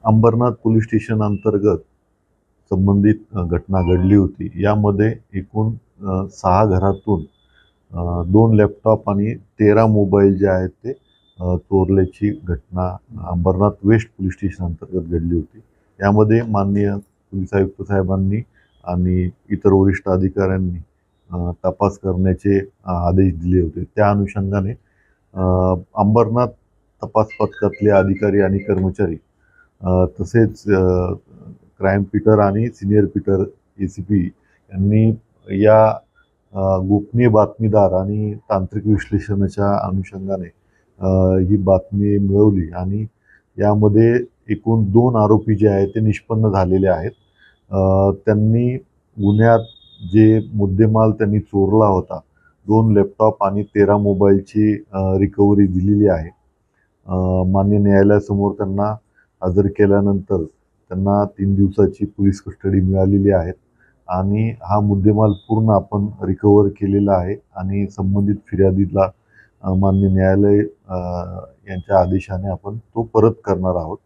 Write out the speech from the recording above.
Ambernath police station अंतर्गत संबंधित घटना घडली होती. यामध्ये एकूण 6 घरातून 2 लॅपटॉप आणि 13 मोबाईल जे आहेत ते चोरल्याची घटना अंबरनाथ वेस्ट पोलीस स्टेशन अंतर्गत घडली होती. यामध्ये माननीय पोलीस आयुक्त साहेबांनी आणि इतर वरिष्ठ अधिकाऱ्यांनी तपास करण्याचे आदेश दिले होते. त्या अनुषंगाने अंबरनाथ तपास पथकातले अधिकारी आणि कर्मचारी तसेच क्राईम पीटर आणि सिनियर पीटर ACP यांनी या गोपनीय बातमीदार आणि तांत्रिक विश्लेषणाच्या अनुषंगाने ही बातमी मिळवली आणि यामध्ये एकूण 2 आरोपी जे आहेत ते निष्पन्न झालेले आहेत. त्यांनी गुन्ह्यात जे मुद्देमाल त्यांनी चोरला होता, 2 लॅपटॉप आणि 13 मोबाईलची रिकव्हरी दिलेली आहे. मान्य न्यायालयासमोर त्यांना हजर केल्यानंतर त्यांना 3 दिवसाची पोलीस कस्टडी मिळालेली आहे आणि हा मुद्देमाल पूर्ण आपण रिकव्हर केलेला आहे आणि संबंधित फिर्यादीला मान्य न्यायालय यांच्या आदेशाने आपण तो परत करणार आहोत.